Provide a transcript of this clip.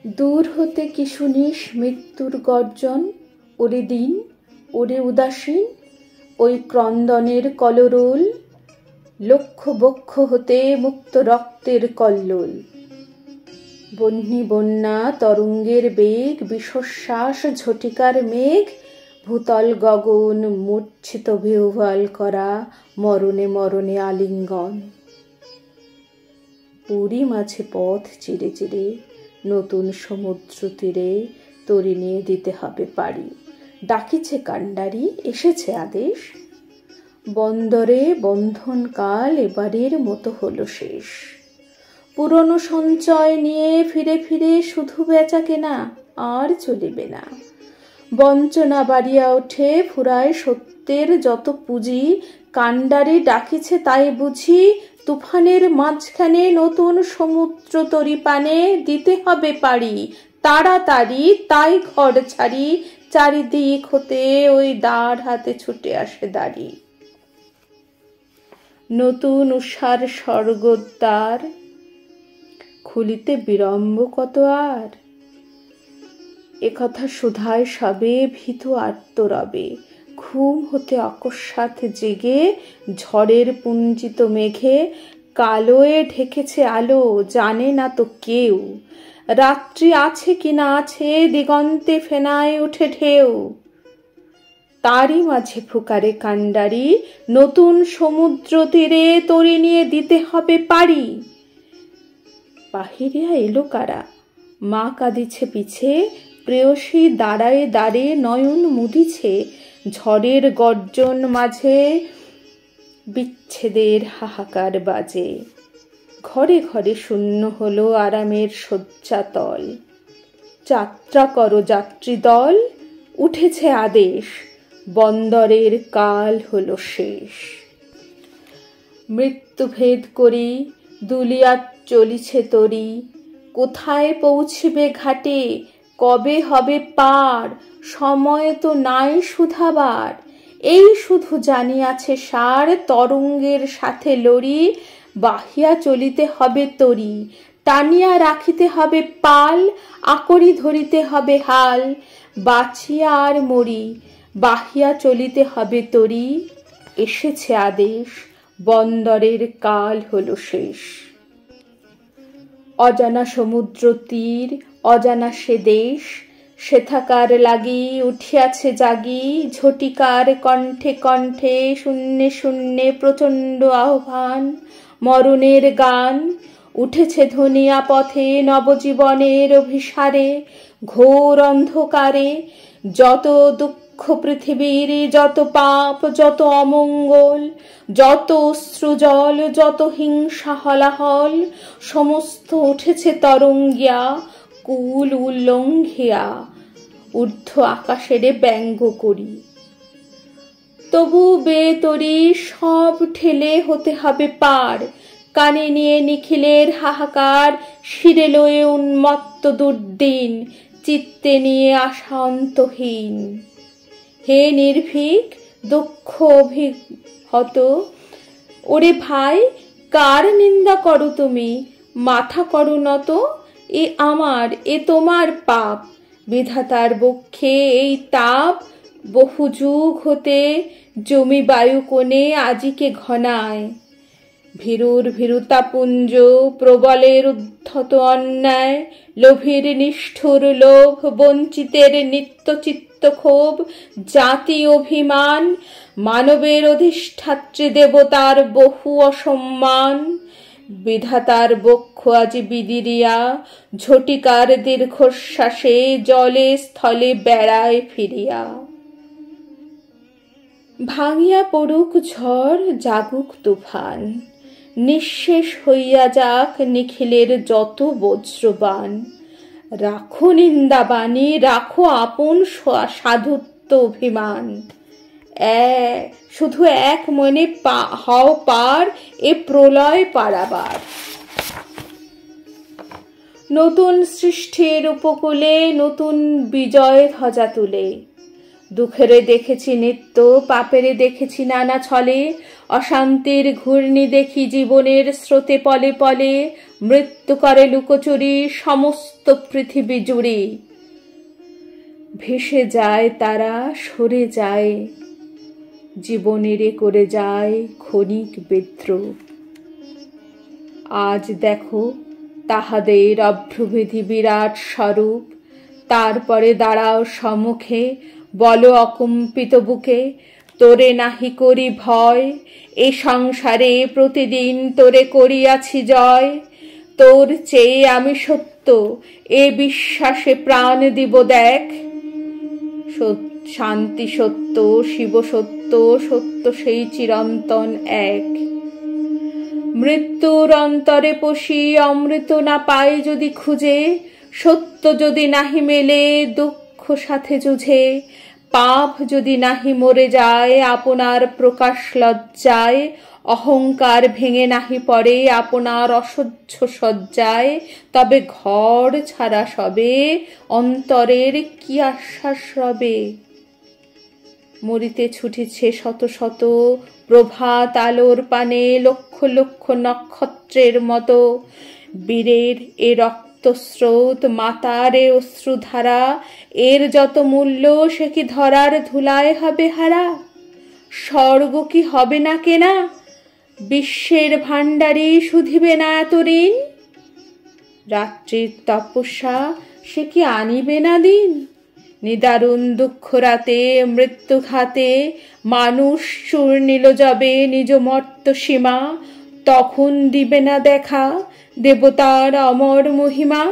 দূর হতে কি শুনিস মৃত্যুর গর্জন, ওরে দিন ওরে উদাসীন, ওই ক্রন্দনের কলরোল, লক্ষ বক্ষ হতে মুক্ত রক্তের কল্লোল। বহ্নি বন্যা তরঙ্গের বেগ, বিষশ্বাস ঝটিকার মেঘ, ভূতল গগন মূর্ছিত বিহ্বল করা, মরণে মরণে আলিঙ্গন। পুরী মাঝে পথ চিরে চিরে, নতুন সমুদ্র তীরে তরি নিয়ে দিতে হবে পাড়ি। ডাকিছে কান্ডারি, এসেছে আদেশ, বন্দরে বন্ধন কাল এবারের মতো হলো শেষ। পুরনো সঞ্চয় নিয়ে ফিরে ফিরে শুধু বেচা কেনা আর চলিবে না। বঞ্চনা বাড়িয়া ওঠে, ফুরায় সত্যের যত পুঁজি, কান্ডারি ডাকিছে তাই বুঝি, তুফানের মাঝখানে নতুন সমুদ্র তরি পানে দিতে হবে পাড়ি। তাড়াতাড়ি তাই ঘর ছাড়ি, চারিদিক হতে ওই দাঁড় হাতে ছুটে আসে দাড়ি। নতুন উষার স্বর্গদ্বার খুলিতে বিলম্ব কত আর, একথা সুধায় সবে ভীত আর্তরবে। ঘুম হতে অকস্মাৎ জেগে, ঝড়ের পুঞ্জিত মেঘে কালোয় ঢেকেছে আলো, জানে না তো কেউ। রাত্রি আছে কি না আছে, দিগন্তে ফেনায় ওঠে ঢেউ। তারই মাঝে ফুকারে কান্ডারি, নতুন সমুদ্র তীরে তরি নিয়ে দিতে হবে পাড়ি। বাহিরিয়া এলো কারা, মা কাঁদিছে পিছে, প্রেয়সী দাঁড়ায় দাঁড়ে নয়ন মুদিছে। ঝড়ের গর্জন মাঝে বিচ্ছেদের হাহাকার বাজে, ঘরে ঘরে শূন্য হলো আরামের শয্যাতল। যাত্রা করো যাত্রী দল, উঠেছে আদেশ, বন্দরের কাল হলো শেষ। মৃত্যুভেদ করি দুলিয়া চলিছে তরি, কোথায় পৌঁছিবে ঘাটে, কবে হবে পার, সময় তো নাই শুধাবার। এই শুধু জানিয়াছে সার, তরঙ্গের সাথে লড়ি, বাহিয়া চলিতে হবে তরি। টানিয়া রাখিতে হবে পাল, আকড়ি ধরিতে হবে হাল, বাঁচিয়া আর মরি, বাহিয়া চলিতে হবে তরি। এসেছে আদেশ, বন্দরের কাল হলো শেষ। অজানা সমুদ্র তীর, অজানা সে দেশ, সেথাকার লাগি উঠিয়াছে জাগি, ঝটিকার কণ্ঠে কণ্ঠে শূন্যে শূন্যে প্রচণ্ড আহ্বান, মরণের গান। উঠেছে ধনিয়া পথে নবজীবনের অভিসারে, ঘোর অন্ধকারে। যত দুঃখ পৃথিবীর, যত পাপ, যত অমঙ্গল, যত অশ্রুজল, যত হিংসা হলাহল, সমস্ত উঠেছে তরঙ্গিয়া, কুল উল্লঙ্ঘিয়া ঊর্ধ্ব আকাশের ব্যঙ্গ করি। তবু বেতরি সব ঠেলে হতে হবে পার, কানে নিয়ে নিখিলের হাহাকার, শিরে লয়ে উন্মত্ত দুর্দিন, চিত্তে নিয়ে আশা অন্তহীন। হে নির্ভীক দুঃখ অভিহত, ওরে ভাই কার নিন্দা করো তুমি, মাথা করো নত। এ আমার এ তোমার পাপ, বিধাতার বক্ষে এই তাপ, বহু যুগ হতে জমি বায়ু কোণে আজিকে ঘনায়। ভীরুর ভীরুতাপুঞ্জ, প্রবলের উদ্ধত অন্যায়, লোভীর নিষ্ঠুর লোভ, বঞ্চিতের নিত্য চিত্ত ক্ষোভ, জাতি অভিমান, মানবের অধিষ্ঠাত্রী দেবতার বহু অসম্মান। বিধাতার বক্ষ আজি বিদিরিয়া, ঝটিকার দীর্ঘশ্বাসে জলে স্থলে বেড়ায় ফিরিয়া। ভাঙিয়া পড়ুক ঝড়, জাগুক তুফান, নিঃশেষ হইয়া যাক নিখিলের যত বজ্রবান। রাখো নিন্দাবাণী, রাখো আপন সাধুত্ব অভিমান। শুধু এক মনে হও পার, এ প্রলয় পারাবার। নতুন সৃষ্টির উপকূলে নতুন বিজয় ধ্বজা তুলে, দুঃখেরে দেখেছি নিত্য, পাপেরে দেখেছি নানা ছলে, অশান্তির ঘূর্ণি দেখি জীবনের স্রোতে পলে পলে, মৃত্যু করে লুকোচুরি সমস্ত পৃথিবী জুড়ে। ভেসে যায় তারা, সরে যায়, জীবনেরে করে যায় ক্ষণিক বিদ্রোহ। আজ দেখো তাহাদের অভ্রভেদী বিরাট স্বরূপ, তারপরে দাঁড়াও সম্মুখে, বলো অকম্পিত বুকে, তোরে নাহি করি ভয়, এ সংসারে প্রতিদিন তোরে করিয়াছি জয়। তোর চেয়ে আমি সত্য, এ বিশ্বাসে প্রাণ দিব দেখ। শান্তি সত্য, শিব সত্য, সত্য সেই চিরন্তন এক। মৃত্যুর অন্তরে পশি অমৃত না পাই যদি খুঁজে, সত্য যদি নাহি মেলে দুঃখ সাথে যুঝে, পাপ যদি নাহি মরে যায় আপনার প্রকাশ লজ্জায়, অহংকার ভেঙে নাহি পড়ে আপনার অসহ্য সজ্জায়, তবে ঘর ছাড়া সবে অন্তরের কি আশ্বাস রবে। মরিতে ছুটিছে শত শত প্রভাত আলোর পানে, লক্ষ লক্ষ নক্ষত্রের মতো, বীরের এ রক্তস্রোত, মাতার এ অশ্রুধারা, এর যত মূল্য সে কি ধরার ধুলায় হবে হারা। স্বর্গ কি হবে না কেনা, বিশ্বের ভাণ্ডারী শুধিবে না এত ঋণ। রাত্রির তপস্যা সে কি আনিবে না দিন, নিদারুণ দুঃখ রাতে মৃত্যু ঘাতে, মানুষ চূর্ণিল যবে নিজ মর্ত সীমা, তখন দিবে না দেখা দেবতার অমর মহিমা।